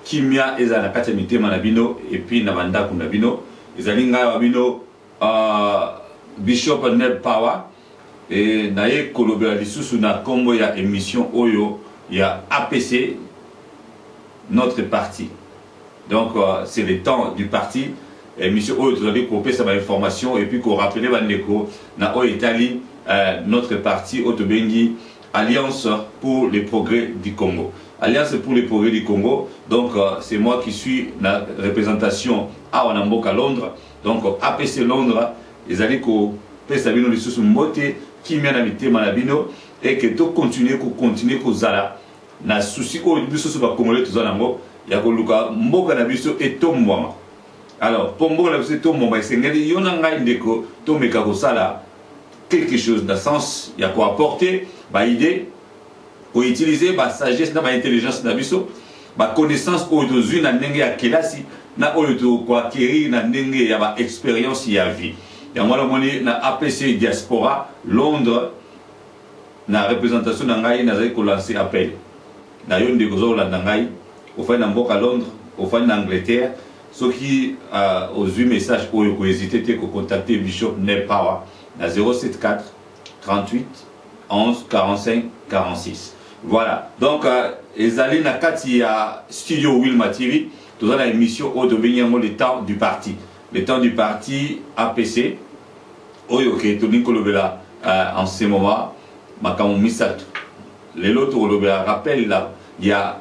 Kimia eza na kati ya mitema na bino et puis na bandako na bino ezali ngai wa bino Bishop Neb Power et na ye kolobela lisusu na kombo ya émission oyo ya APC notre parti. Donc c'est le temps du parti émission oyo tozali kopesa ba information et puis ko rappeler bandeko na o Italie notre parti otobengi Alliance pour le progrès du Congo. Alliance pour le progrès du Congo. Donc c'est moi qui suis la représentation à Wanamboka Londres. Donc APC Londres, ils allaient ko pesa bino lisusu mote qui mia na mitema na bino et que to continuer ko zala na souci ko biso so ba congolais to zala ngo ya ko luka mboka na biso et to mwama. Alors pour mboka na biso to mwama sengeli yona ngai ndeko to meka ko sala quelque chose dans sens ya ko apporter ba idée pour utiliser la sagesse na intelligence na biso ba connaissance oyo zu na ndenge ya kelasi na oyo to ko acquérir na ndenge ya ba expérience ya vie ya mwana moni na APC diaspora Londres na représentation na ngai na zai ko lancer appel na yo ndeko zo la ngai au fait na mboka Londres au fait na Angleterre ceux qui aux message oyo ko hésiter te ko contacter Bishop Neb Power na 074 38 11 45 46. Voilà, donc ezali na kati ya studio Wilma TV, tous la émission au domaine le temps du parti. Le temps du parti APC, oyo ke toni kolobela en ce moment, makamu misatu. Les autres kolobela rappel là, il y a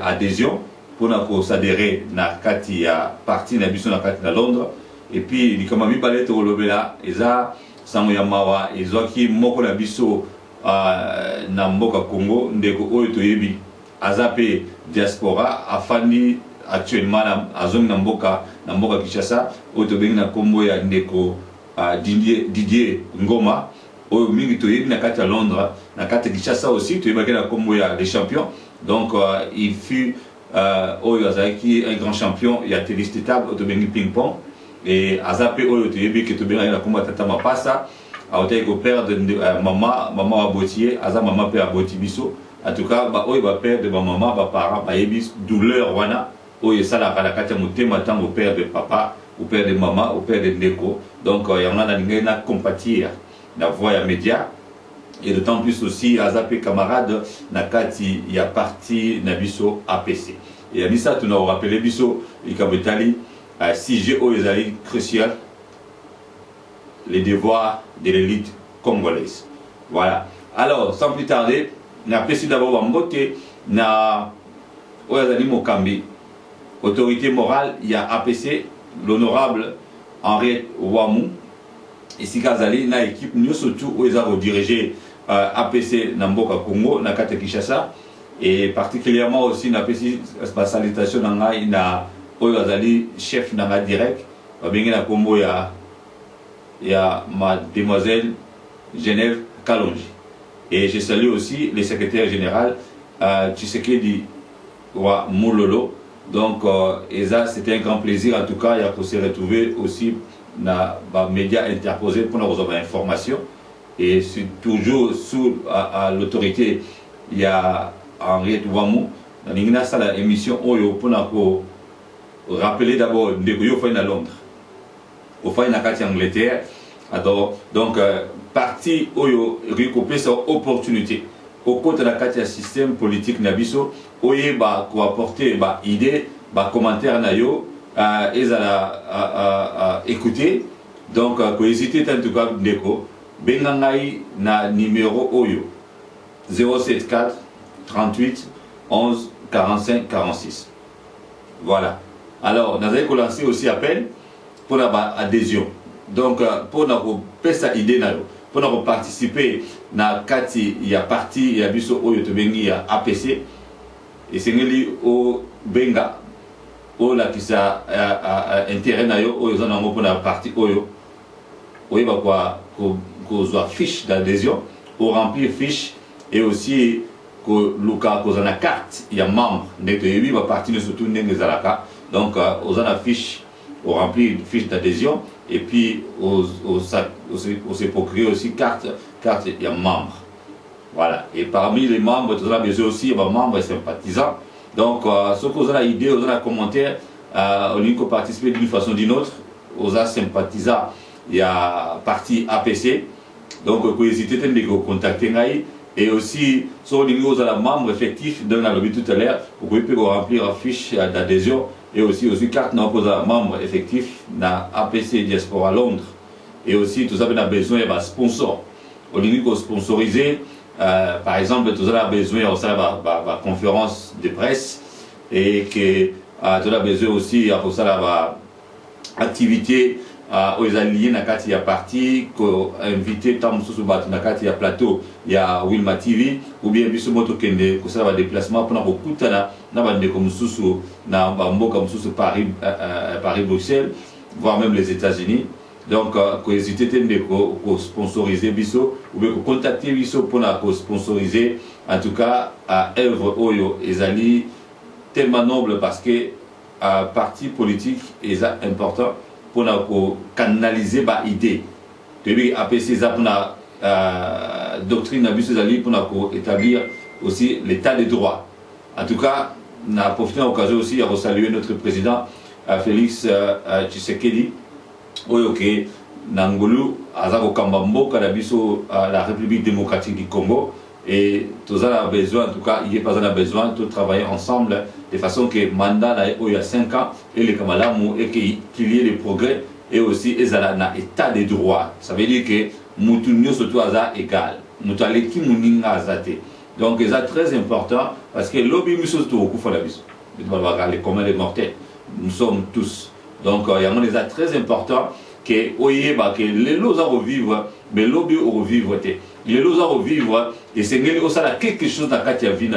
adhésion pour na s'adhérer na kati ya parti na biso na kati na Londres et puis li kama mi balete kolobela eza sango ya mawa ezoki moko na biso na mboka Congo ndeko oyo toyebi azape diaspora afandi actuellement na zone na mboka Kinshasa oyo tobengi na kombo ya ndeko Didier Ngoma oyo mingi toyebi na kati ya Londres na kati ya Kinshasa aussi toyebaki na kombo ya les champions. Donc il fut oyo azaki un grand champion ya tennis de table oyo tobengi ping pong et azape oyo toyebi ke tobengi na kombo ya Tata Mapasa aotei ko père de maman abotier aza maman père aboti biso en tout cas ba oyo ba père de maman ba parents ba yebi douleur wana oyo sala kala kati ya motema tango père de papa ou père de maman ou père de ndeko. Donc yanga na lingai na compatir na voix ya média et d'autant plus aussi azape camarade na kati ya parti na biso APC et ya bisa tuna rappeler biso ikabetali sujet oyo ezali crucial les devoirs de l'élite congolaise. Voilà. Alors, sans plus tarder, n'a apprécié d'abord Wambote, na Oyazali Mokambi, autorité morale, il y a APC, l'honorable Henriette Ouamou, et si Kazali, na équipe, nous surtout, Oyazali dirigé APC Namboka Congo, na Kate Kinshasa, et particulièrement aussi, na APC, la salutation, na Oyazali, chef, na direct, Babengé na Congo, il y a mademoiselle Genève Kalonji. Et je salue aussi le secrétaire général Tshisekedi Wa Moulolo. Donc, c'était un grand plaisir en tout cas de se retrouver aussi dans les médias interposés pour nous avoir l'information. Et toujours sous l'autorité, il y a Henriette Ouamou. Dans l'émission pour nous rappeler d'abord que nous sommes à Londres. Au fin na kati Angleterre donc parti oyo récupérer sa opportunité au côté de la kati système politique na biso oye ba ko apporter ba idée ba commentaire na yo ezala écouter donc ko hésiter en tout cas ndeko benga ngai na numéro oyo 074 38 11 45 46. Voilà. Alors nous allons lancer aussi appel pour l'adhésion. Donc, pour nous faire idée, pour nous participer à Kati, il y a parti, il y a biso oyo tobengi ya APC, et c'est au Benga, au la qui sa intérêt na yo, oyo zana pour la partie oyo, oyo ba quoi, qu'on soit fiche d'adhésion, au remplir fiche, et aussi que Luka, qu'on a carte, il y a membre, n'est que lui va partir surtout n'engue zalaka, donc aux en fiche. On remplit une fiche d'adhésion et puis on s'est procuré aussi carte et membre. Voilà. Et parmi les membres, tout ça, mais aussi membres et sympathisants. Donc, ceux qui ont la idée, ont la commentaire, on peut participer d'une façon ou d'une autre, aux sympathisants, il y a parti APC, donc vous hésitez à contacter. Et aussi, sur le niveau de la membre effectif, dans la lobby tout à l'heure, vous pouvez remplir une fiche d'adhésion et aussi carte de membre effectif dans APC Diaspora Londres. Et aussi, tout ça, on a besoin de sponsors. Au niveau de sponsoriser, par exemple, tout ça, on a besoin de conférence de presse et que tout a besoin aussi pour ça, activité aux alliés il y a parti invité tant sur il y a plateau il y a Wilma TV ou bien biso moto kende ko ça va déplacement pour kokutana na bande comme sous na bambo comme sous Paris Bruxelles voire même les États-Unis. Donc ko hésiter ko sponsoriser biso ou bien ko contacter biso pour na ko sponsoriser en tout cas à œuvre oyo ezali tellement noble parce que parti politique est important pour canaliser les idées. Depuis APC, pour la doctrine pour établir aussi l'état de droit. En tout cas, on a profité de l'occasion aussi de saluer notre président Félix Tshisekedi, qui Nangolu, Azako Kambambo, la République démocratique du Congo. Et tout ça a besoin, en tout cas, il n'y a pas besoin de travailler ensemble de façon que le mandat il y a 5 ans et les Kamalamu et qu'il y ait des progrès et aussi un état de droit. Ça veut dire que nous surtout égal. Nous allons qui nous donc c'est très important parce que l'objet nous sommes tous les communs des mortels. Nous sommes tous. Donc il y a très important que les lois à revivre, mais l'objet au revivre. Les lois à revivre et c'est quelque chose dans la vie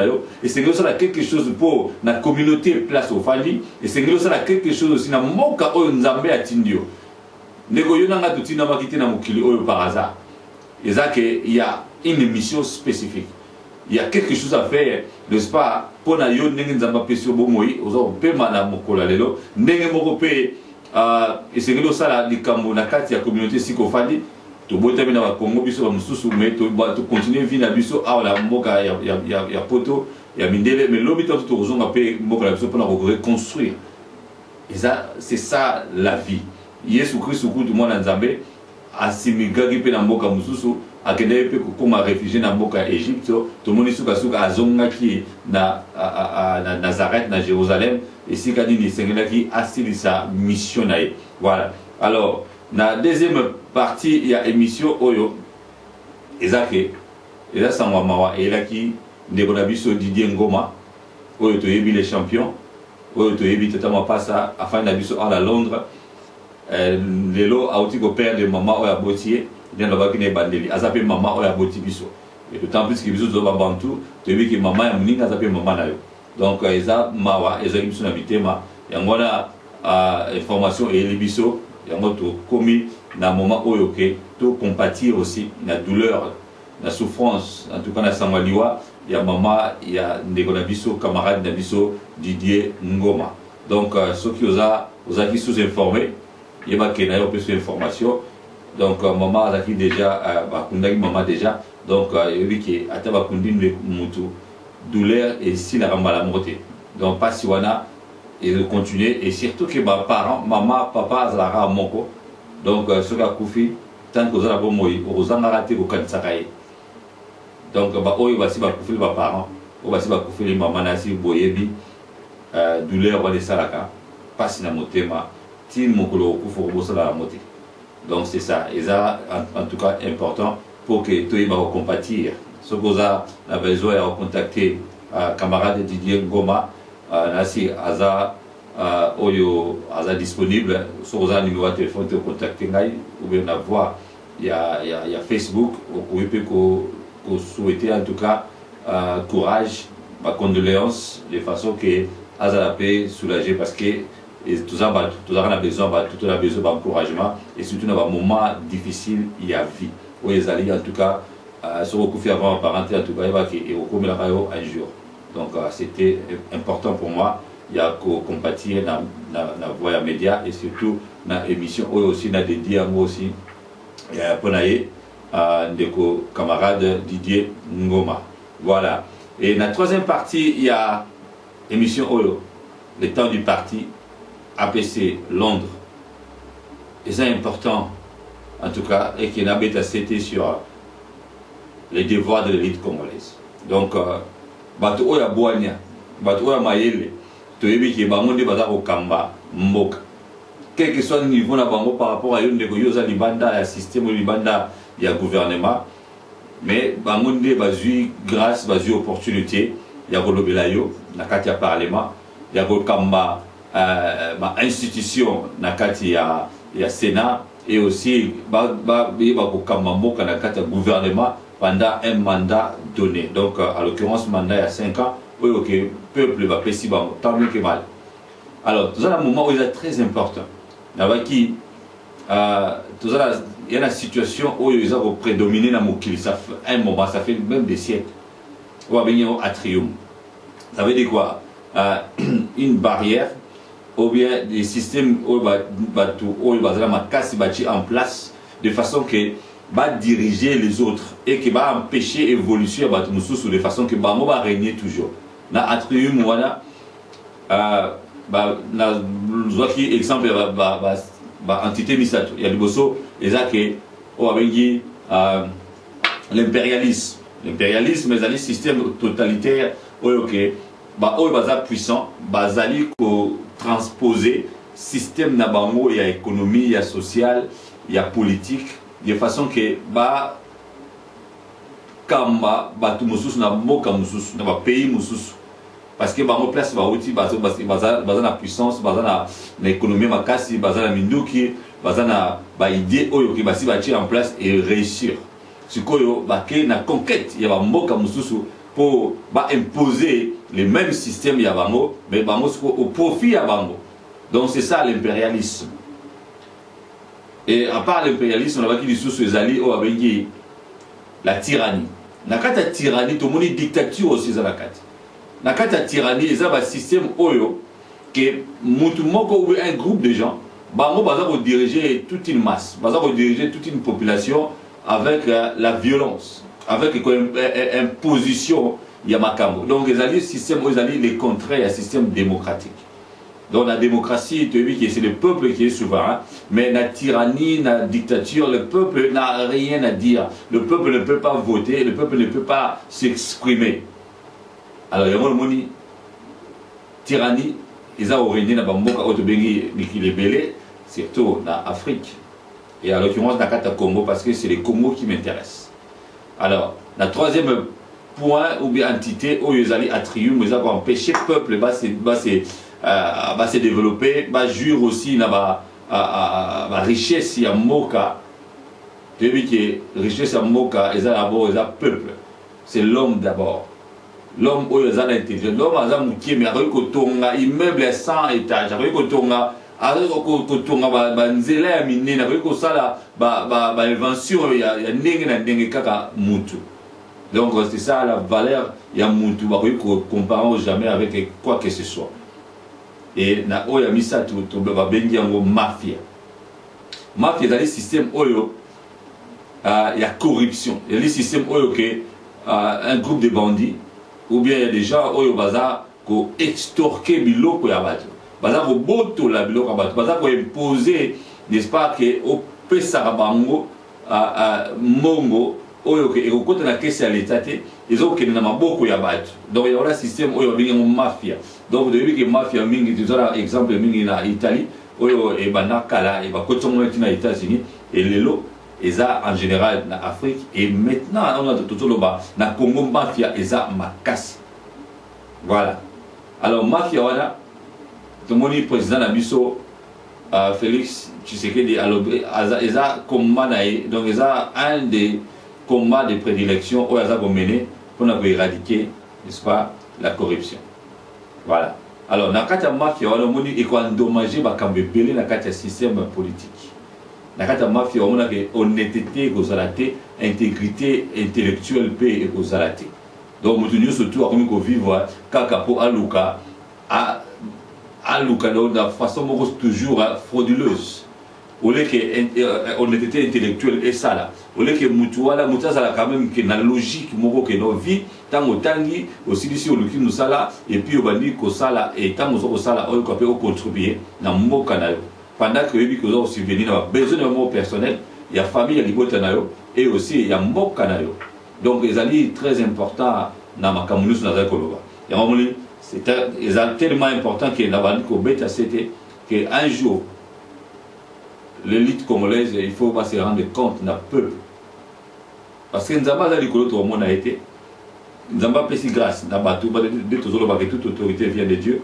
et c'est quelque chose pour la communauté place au Fali et c'est quelque chose aussi dans moka oyo nzambe atindio ndeko yo nanga tutina makiti na mukili oyo par hasard et ça que il y a une mission spécifique, il y a quelque chose à faire, n'est-ce pas, pour na yo ndenge nzamba pesio bomoi ozo pema na mokola lelo ndenge moko pe et c'est que ça likambo na kati ya communauté sikofali to botabi na Congo biso ba mususu mais to continuer vie na biso a la mboka ya poto ya mindele mais lobi to tozonga pe mboka la biso pour reconstruire. Et ça c'est ça la vie. Yesu Christ ku tout monde nzambe asimigaki pe na mboka mususu akende pe comme réfugié na mboka Égypte to moni suka azongaki na Nazareth na Jérusalem et si kadi ni sengelaki asilisa mission nae. Voilà. Alors na deuxième partie il y a émission oyo ezake eza sangwa mawa elaki ndeko na biso Didier Ngoma oyo toyebi les champions oyo toyebi tata mapasa afin na biso à Londres lelo auti ko père de maman oyo abotier bien lobaki ne bandeli azape maman oyo aboti biso et d'autant plus que biso zo ba bantu toyebi que maman ya muninga azape maman na yo donc eza mawa eza biso na bitema yango na information et biso yango to komi na moment oyo ke to compatir aussi na douleur na souffrance en tout cas na sangwaliwa ya mama ya ndeko na biso camarade na biso Didier Ngoma. Donc ceux qui osa qui sous-informé yeba ke na yo plus information donc maman azaki déjà bakundaki maman déjà donc yebi ke ata bakundi mutu douleur et si la ramba la morte donc pas si wana et de continuer et surtout que mes parents maman papa azalaka moko donc ce qu'a koufi tant que vous avez moi vous en raté au kansakai donc oyo basi ba koufi ba parents o basi ba koufi maman nasi boyebi douleur wala salaka passe na motema tin mokolo koufu bosala la moté. Donc c'est ça et ça en tout cas important pour que tu va compatir ce que vous avez besoin de contacter camarade Didier Ngoma nasi aza oyo aza disponible sur un numéro de téléphone de contacter ngai ou bien la voix il y a Facebook vous pouvez souhaiter en tout cas courage ma condoléance de façon que aza la paix soulager parce que tout ça on a besoin d'encouragement et surtout dans un moment difficile il y a vie où les alliés en tout cas sur le coup fait avant parenté en tout cas et au comme la radio un jour. Donc c'était important pour moi il y a qu'au compatir dans la voie média et surtout dans l'émission aussi dans dédié à moi aussi pour naïe de camarade Didier Ngoma. Voilà. Et dans la troisième partie il y a émission Oyo, le temps du parti APC Londres. Et c'est important, en tout cas, et qui n'a pas été sur les devoirs de l'élite congolaise. Donc, bato Oya Boania, bato Oya Mayele, Toyebi qui est Bamonde Bazar Kamba, Mboka. Quel que soit le niveau na bango par rapport à une yoza libanda, à système libanda, il y a gouvernement, mais Bamonde bazui grâce, bazui opportunité, il y a Golobelayo, Nakati Parlement, il y a Golkamba, institution, Nakati ya Sénat, et aussi Kamba Mboka, Nakati gouvernement pendant un mandat donné. Donc, à l'occurrence, mandat il y a 5 ans, oui, ok, peuple va préciser, tant mieux que mal. Alors, tout ça, un moment où il est très important. Il y a une situation où ils ont prédominé dans Mokili. Ça fait un moment, ça fait même des siècles. On va venir au atrium. Ça veut dire quoi? Une barrière ou bien des systèmes où ils vont en place de façon que va diriger les autres et qui va empêcher l'évolution de façon que Bango va régner toujours. Dans l'atrium, voilà. Exemple, entité misato. Il y a des bosso, les acquis, l'impérialisme. L'impérialisme, c'est un système totalitaire, ok, puissant, basali ko transposer système nabango, il y a économie, il y a social, il y a politique, de façon que kamba, tout musus na moka musus, na pays musus. Parce que bango place ba outil bazana puissance bazana na économie makasi bazana minduki bazana ba idée oyo ki basi ba en place et réussir sikoyo ba ke na conquête ya ba mboka mususu pour ba imposer les mêmes systèmes ya bango mais bango au profit ya bango. Donc c'est ça l'impérialisme. Et à part l'impérialisme on a qui disusu ezali o abengi la tyrannie. Nakata tyrannie to moni dictature aussi za nakati. Dans la tyrannie, il y a un système oyo que un groupe de gens vont diriger toute une masse, vont diriger toute une population avec la violence, avec imposition Yamakambo. Donc les alliés système les contraires à système démocratique. Donc la démocratie, c'est le peuple qui est souverain, mais la tyrannie, la dictature, le peuple n'a rien à dire. Le peuple ne peut pas voter, le peuple ne peut pas s'exprimer. Alors, il y a une tyrannie, ils ont régné dans le Bélé, surtout en Afrique. Et en l'occurrence, dans le Congo, parce que c'est les Congo qui m'intéressent. Alors, le troisième point ou bien entité où ils allaient attribuer, ils ont empêché le peuple de se développer, de jouir aussi de la richesse, il y a Moka. Tu vois que la richesse, il y a Moka, ils ont d'abord le peuple. C'est l'homme d'abord. L'homme est intelligent, l'homme est intelligent, mais il y a un immeuble à 100 étages, il y a donc c'est ça la valeur, il y a Moutou, comparons jamais avec quoi que ce soit. Et il y a mis ça tout mafia. Mafia, dans le système Oyo, il y a corruption. Il y a le système Oyo qui est un groupe de bandits. Ou bien il y a des gens qui ont extorqué biloko ya bato. Baza ko boto la biloko ya bato. Baza ko imposer, n'est-ce pas, que au pesa bango mongo oyo ke ekokota na kesi ya l'état te, ils ont kena na maboko ya bato. Donc il y a un système oyo bingi mafia. Donc vous devez que mafia mingi tu as exemple mingi na Italie oyo e banakala e bakotongo na États-Unis et lelo Eza en général en Afrique et maintenant on a tout le bas na Congo mafia Eza makasi. Voilà. Alors mafia voilà tout le monde président Nabiso Félix Tshisekedi alors Eza combat donc Eza un des combats de prédilection où Eza vont mener pour éradiquer n'est-ce pas la corruption. Voilà. Alors na kati mafia voilà on dit quoi endommager ba kambepele na kati système politique. La mafia, on a honnêteté, intégrité intellectuelle, paix et causalité. Donc, nous surtout à vivre kakapo aluka, aluka de façon toujours frauduleuse. Au lieu que honnêteté intellectuelle et ça là. Au lieu que mutuala, mutuala quand même que la logique moro que nos vies, tango tangi aussi d'ici au luki nous sala et puis au bandi ko sala et tango zo sala o ko pe o contribuer na mboka na yo pendant que yebi ko zo subvenir na besoin de mo personnel il y a famille ya libota na yo et aussi il y a mboka na yo donc les alliés très important na makamunus na za koloba ya mamuli c'est tellement important que la bandi ko beta c'était que un jour l'élite congolaise il faut pas se rendre compte na peuple parce que nzamba za likolo to mona été nzamba pesi grâce na batou ba de tozolo ba que toute autorité vient de Dieu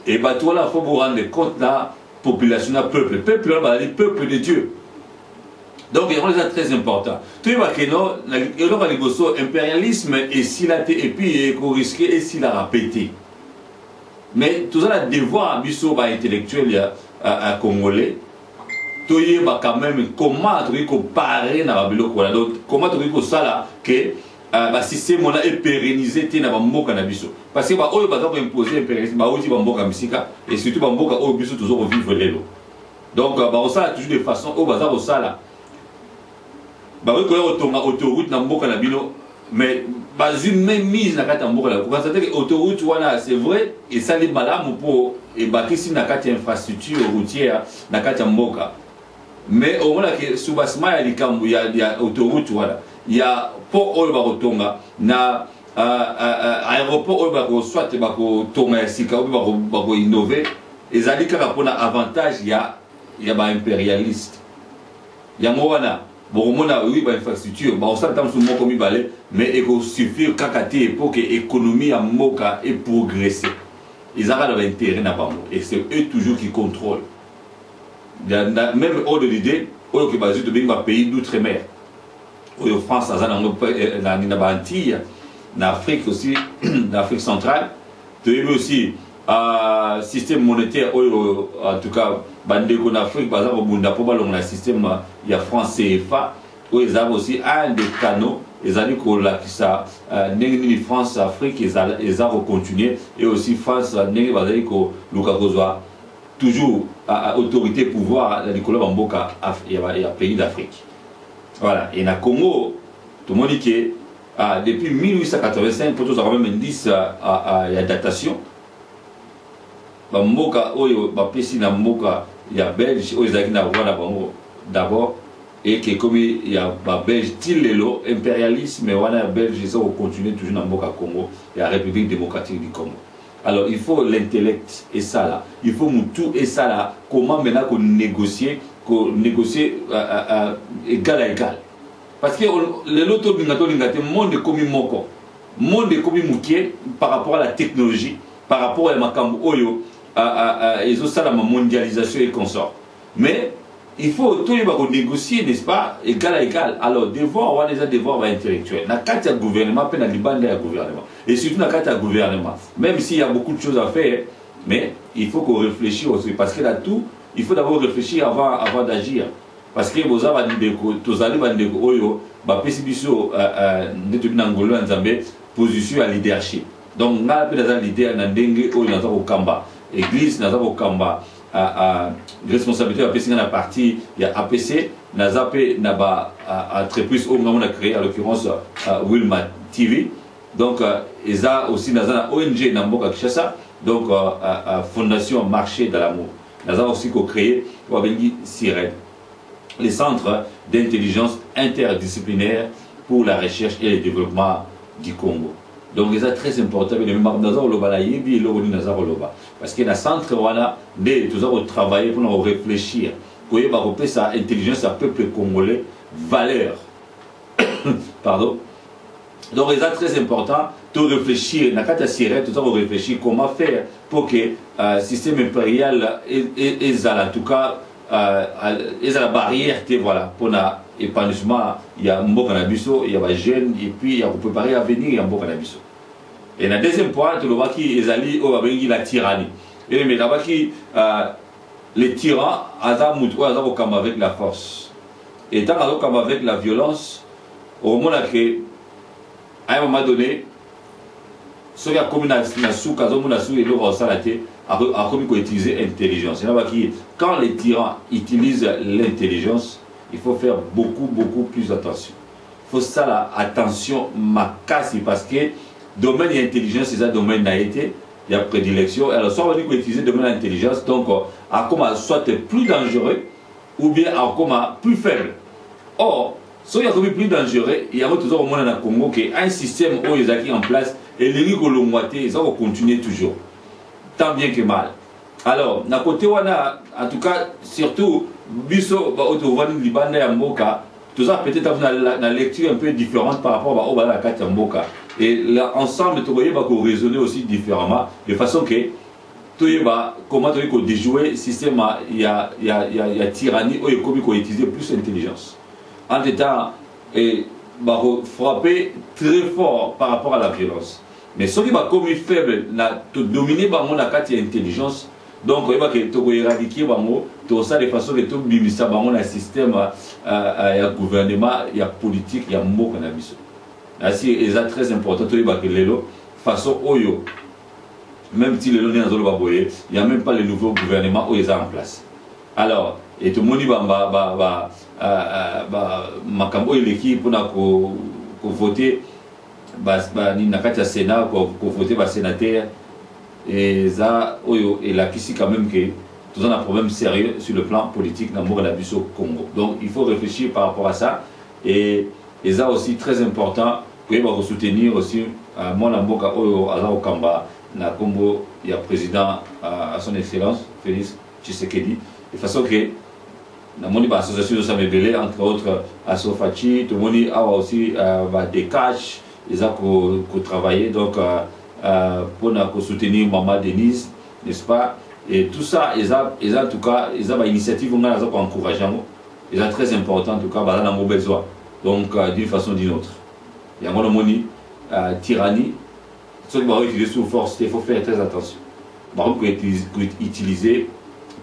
et batou là faut vous rendre compte la population na peuple là le peuple de Dieu donc c'est très important tu vois que non le ligoso impérialisme et silaté et puis qu'on risquer et s'il a répété mais tout ça le devoir biso ba intellectuel à congolais toye ba quand même comment tu ko parer na babilo ko donc comment tu ko sala que ba système on a pérennisé té na ba mboka na biso parce que ba oyo ba za imposer impérialisme ba oti ba mboka misika et surtout ba mboka oyo biso toujours vivre lelo donc ba on sala toujours de façon oyo ba za ko sala ba ko otonga autoroute na mboka na bino mais ba même mise na kata mboka la ko constater que autoroute wana c'est vrai et ça les malamu pour et bakisi na kata infrastructure routière na kata mboka mais au moins que sous basement il y a autoroute voilà il y a port oyo ba kotonga na aéroport oyo ba ko soit ba ko tonga sika oyo ba ko innover ezali kaka pona avantage ya ba impérialiste yango wana bon mona oui ba infrastructure ba on s'attend sur moko mibale mais il faut suffire kakati pour que économie à moka et progresser ils ont l'intérêt na bango et c'est eux toujours qui contrôlent même hors de l'idée au que basé de bien pays d'outre-mer au France na Antilles na Afrique aussi d'Afrique centrale tu as aussi système monétaire en tout cas bande en Afrique par exemple bunda pour ballon le système il y a France CFA où ils ont aussi un des canaux ils ont dit que là qui ça n'engagent France Afrique ils ont continué et aussi France n'engagent pas dire que Lukaku toujours autorité pouvoir dans les colons mboka il y a pays d'Afrique voilà et na Congo tout le monde dit que depuis 1885 pour tous avoir même indice il y a datation ba mboka oyo ba pesi na mboka ya Belge oyo ezaki na Rwanda bango d'abord et que comme il y a ba Belge tilelo impérialisme wana ya Belge ils ont continué toujours na mboka Congo et la République démocratique du Congo. Alors il faut l'intellect et ça là, il faut tout et ça là, comment maintenant qu'on négocier égal à égal. Parce que le loto bingato monde comme moko, monde comme mukie par rapport à la technologie, par rapport à makambo oyo ils ont ça la mondialisation et consort. Mais il faut tout négocier, n'est-ce pas, égal à égal. Alors, devoir, on a des devoirs intellectuels. Dans le cadre du gouvernement, pas dans le gouvernement. Et surtout dans le cadre du gouvernement. Même s'il y a beaucoup de choses à faire, mais il faut qu'on réfléchisse aussi. Parce que là, tout, il faut d'abord réfléchir avant d'agir. Parce que vous avez dit que tous allez vous dire que position à leadership. Donc, on a un leader dans le Kamba. Église, dans le Kamba. Responsabilité à la partie il y a APC Nazapé Naba entreprise où on a créé à l'occurrence Wilma TV donc ils a aussi Nazana ONG Namboka Kishasa donc fondation marché de l'amour Nazana aussi co-créé Sirène les centres d'intelligence interdisciplinaire pour la recherche et le développement du Congo. Donc c'est très important mais même dans le bala yebi le roni nazaro loba parce que dans centre wana de toujours travailler pour réfléchir pour y avoir sa intelligence à peuple congolais valeur pardon donc c'est très important de réfléchir na kata sirène toujours réfléchir comment faire pour que système impérial et en tout cas et la barrière voilà pour na épanouissement il y a mboka na biso il y a des jeunes et puis il y a pour préparer à venir il y a mboka na biso. Et le deuxième point, tu vois qu'ils allaient au la tyrannie. Et mais là-bas les tyrans, ils ont avec la force. Et tant qu'ils ont avec la violence, au moment que à un moment donné, ceux qui ont commis la souka, et leur salaté, a commis utiliser l'intelligence. Quand les tyrans utilisent l'intelligence, il faut faire beaucoup plus attention. faut ça la attention makasi parce que domaine d'intelligence c'est un domaine n'a été il y a prédilection alors soit on dit qu'on utilise le domaine d'intelligence donc à comment soit plus dangereux ou bien à comment plus faible. Or soit il y a comme plus dangereux il y a toujours au monde dans le Congo qui un système où ils ont en place et les rigoles l'ont moitié ils vont continuer toujours tant bien que mal. Alors na côté on a en tout cas surtout biso ba autovani libanda ya mboka tout ça peut-être la lecture un peu différente par rapport au la carte mboka et là ensemble tu voyez qu'on raisonner aussi différemment de façon que tu vois comment tu veux déjouer système il y a tyrannie ou il faut utiliser plus intelligence en étant et bah frapper très fort par rapport à la violence mais ce qui va comme faible na te dominer par mon carte intelligence donc il va que tu éradiquer tout ça de façon que tu bimisa bango na système ya gouvernement ya politique ya mboka na biso ainsi c'est très important tu va que lelo façon oyo même si lelo n'est pas boyé il y a même pas le nouveau gouvernement où ils sont en place alors et tout le monde makambo l'équipe pour voter ni na kati ya Sénat pour voter par sénateur et ça et là ici quand même que tout ça a un problème sérieux sur le plan politique dans le Congo. Donc il faut réfléchir par rapport à ça et ça aussi très important pour soutenir aussi mon amboka au Kamba na Congo il y a président à son excellence Félix Tshisekedi de façon que dans mon association de Samebele entre autres Asofachi tout le monde a aussi des cash ils ont travaillé donc pour soutenir Maman Denise, n'est-ce pas? Et tout ça, ils ont en tout cas, ils ont une initiative pour encourager. Ils sont très important en tout cas, dans nos besoins. Donc, d'une façon ou d'une autre. Il y a une tyrannie. Ceux qui vont utiliser sous force, il faut faire très attention. Par contre, utiliser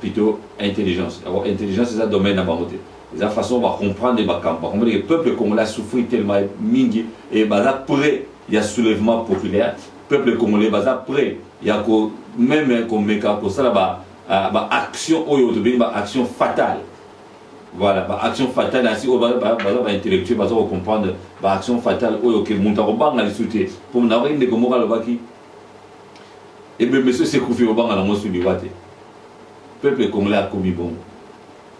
plutôt intelligence. Alors, intelligence, c'est un domaine à côté. C'est la façon de comprendre les camps. Le peuple congolais souffre tellement mingi et après, il y a soulèvement populaire. Peuple congolais après il y a même comme ça là action action fatale voilà action fatale ainsi intellectuel comprendre action fatale que monta banga lisouté pour n'avoir une comme le baki et bien monsieur c'est Koufi banga na mosu liwate peuple congolais a commis bon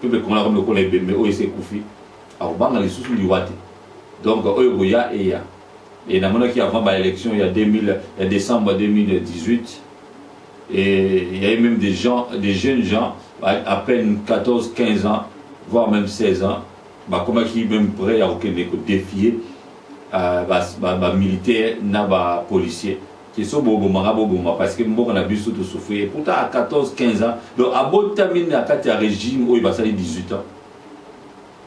peuple congolais comme le connaît mais c'est Koufi a banga lisousu liwate donc oya et ya et dans mon qui avant l'élection il y a décembre 2018 et il y a eu même des jeunes gens à peine 14-15 ans voire même 16 ans comment qui même prêt à défier militaires na policiers qui sont parce que on a vu surtout souffrir pourtant à 14-15 ans donc à botamine à 4 régime où il va salir 18 ans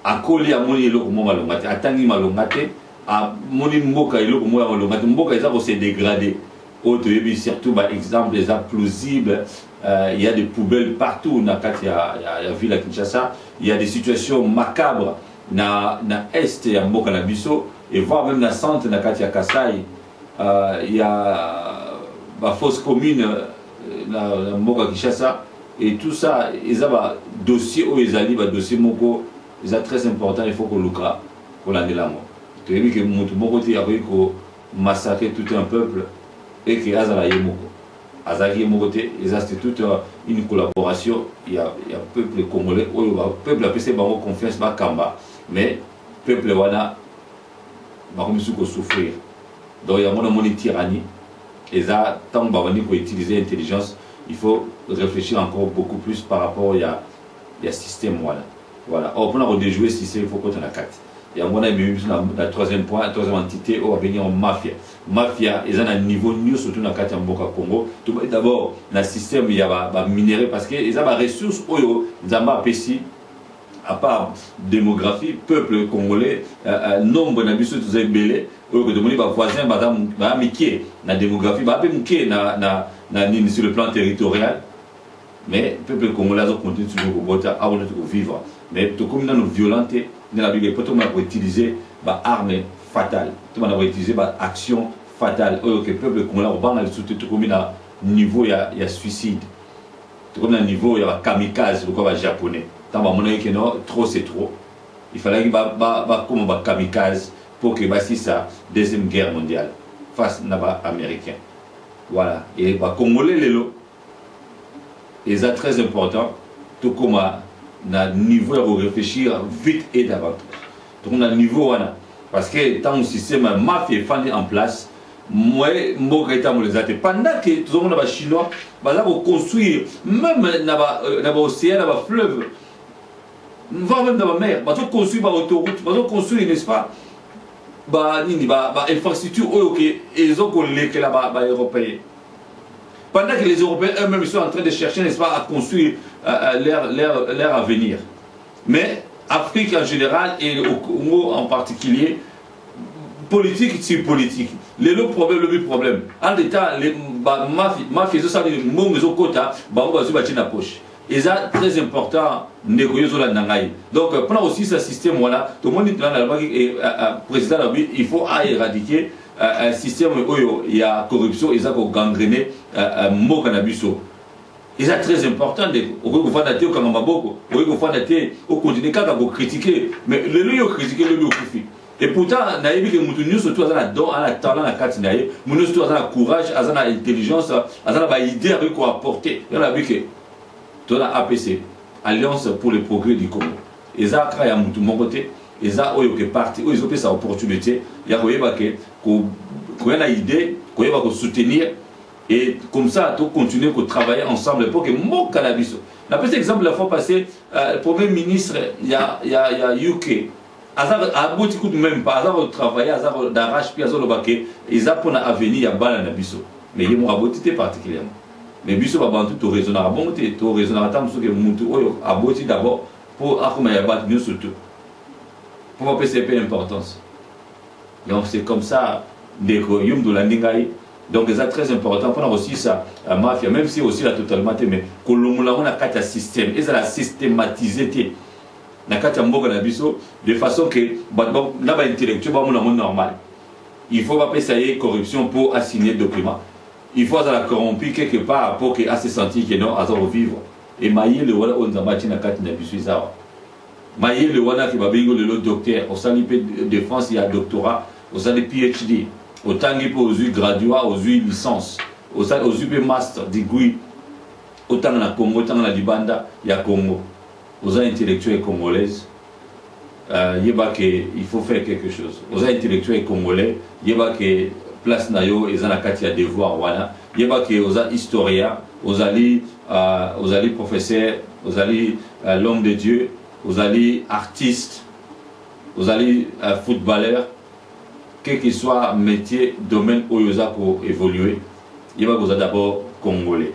à coller à mon yelo comme malongate à tangi malongate à mon mboka ilo comme malongate mboka ils ont s'est dégradé autre surtout par exemple les plausibles il y a des poubelles partout dans la ville à Kinshasa il y a des situations macabres na est ya mboka na biso et voire même dans centre na Katia Kasai il y a la fosse commune na mboka Kinshasa et tout ça ils ont dossier où ils allaient dossier moko c'est très important il faut que l'ukra pour l'année là moi tu as vu que mon côté a eu que massacrer tout un peuple et que Azala Yemoko Azali Yemoko c'est toute une collaboration il y a peuple congolais où le peuple a passé par confiance par Kamba mais peuple wana va comme souffrir donc il y a une tyrannie et ça tant que pour utiliser l'intelligence il faut réfléchir encore beaucoup plus par rapport à système voilà pour nous déjouer si c'est il faut qu'on ait la carte et on a mis la troisième point la troisième entité au venir en mafia ils ont un niveau mieux surtout dans la carte Mboka Congo d'abord dans le système il y a minéraux parce que ils ont des ressources oyo zamba pesi à part démographie peuple congolais nombre d'habitants tous est belé que demander voisin madame miké na démographie miké na sur le plan territorial mais peuple congolais continue toujours à vivre mais tout comme nous violenter dans la Bible peut on utiliser armes fatales tout on va utiliser action fatale que peuple congolais au bang tout comme à niveau il y a suicide tout comme à niveau il y a kamikaze le quoi japonais tant que non trop c'est trop il fallait que comme kamikaze pour que bah, si ça deuxième guerre mondiale face naba américain. Voilà. Et bah Congolais les lots. Et c'est très important. Tout comme à niveau de réfléchir vite et davantage. Donc on a niveau voilà. Parce que tant que le système mafia est en place, moi pendant que tout le monde est chinois, bah construire même dans l'océan, dans le fleuve, même dans la mer, bah construire une autoroute, bah construire n'est-ce pas, bah infrastructure ils ont collé que là bas européens. Pendant que les Européens eux-mêmes sont en train de chercher n'est-ce pas à construire leur avenir. Mais Afrique en général et au Congo en particulier, politique c'est politique. Le problème. En l'état, les mafieux sont les mauvais quota, na poche. Et ça très important négocier sur la nangaï. Donc pendant aussi ce système voilà, tout le monde dit là président il faut éradiquer un système où il y a corruption et ça ko gangréner mo cannabisio. Et c'est très important de au continuer quand on critiquer mais le lieu critiquer le lieu critiquer. Et pourtant, naïbi que nous surtout à la talent à carte naïe, nous surtout à la courage, à la intelligence, à la idée avec quoi apporter. Il y a vu que dans la APC, Alliance pour le progrès du Congo. Et ça crée à mon côté, et ça est parti, ils ont fait sa opportunité. Il y a qu'on a idée, qu'on va soutenir et comme ça, tout continuer à travailler ensemble pour que mon cannabis. La petit exemple la fois passée, le premier ministre, il y a UK. A beaucoup de même pas, Azar travailler, Azar d'arrache, puis Azar le baquet, ils ont pour l'avenir, il y a bal à Bisso. Mais il y a abouti particulièrement. Mais Bisso va bantu tout raisonnable, tout raisonnable, tant que Moutou abouti d'abord pour accumuler la batte, nous surtout. Pour moi, c'est peu d'importance. Donc c'est comme ça, des royaumes de l'Andingaï. Donc c'est très important pour nous aussi ça, la mafia, même si aussi la totalement, mais que l'on a un système, et ça la systématisé. De façon que là-bas intellectuel normal. Il faut pas payer corruption pour assigner le document. Il faut la corrompre quelque part pour que se sentir que non à vivre. Et mailler le wala on zamati na kati na bisu zawa. Mailler le wala qui va bingo le docteur, au sali de France il y a doctorat, au sali PhD, au tangi pour aux graduat, aux licence, aux master degree, autant na Congo, autant na Libanda, il y a Congo. Aux intellectuels congolaises, il faut faire quelque chose. Aux intellectuels congolais, il y a que place nayo et zanakati a devoir voilà. Il y a que aux historiens, aux alliés professeurs, aux alliés l'homme de Dieu, aux alliés artistes, aux alliés footballeurs, quel que soit métier, domaine où ils ont pour évoluer. Il y a que d'abord congolais,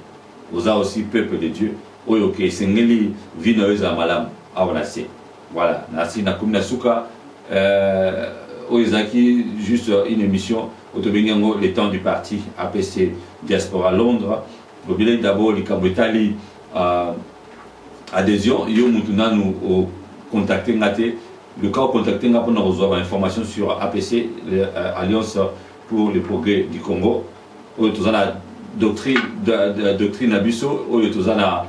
aux aussi peuple de Dieu. Oui, ok, c'est une vie de malam à Onassi. Voilà, Nassi Nakumna Souka, Oizaki, juste une émission, Autobingango, les temps du parti APC Diaspora Londres. Le bilan d'abord, les Cambotali, adhésion, Yo Mutuna nous contacter, le cas contacter, pour nous recevoir information sur APC, l'Alliance pour le progrès du Congo. Où nous avons la doctrine Abisso, où nous avons la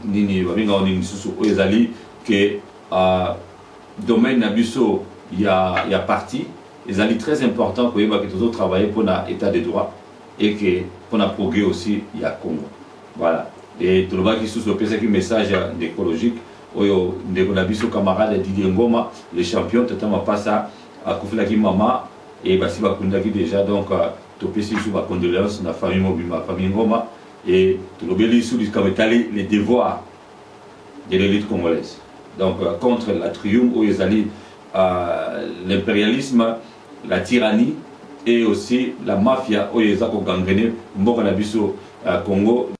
nini babinga nini susu ezali que domaine nabiso il y a parti ezali très important que yeba que tous travailler pour na état de droit et que pour na progrès aussi il y a Congo voilà et tout le bas qui sous qui message écologique oyo ndeko nabiso camarade Didier Ngoma le champion totalement pas ça à Kofila Mama et basi bakunda qui déjà donc topesi sous ba condoléances na famille Mobima famille Ngoma. Et tout le sous les devoirs de l'élite congolaise. Donc contre la triomphe où ils allaient l'impérialisme, la tyrannie et aussi la mafia où ils ont gangréné Mbokanabiso Congo.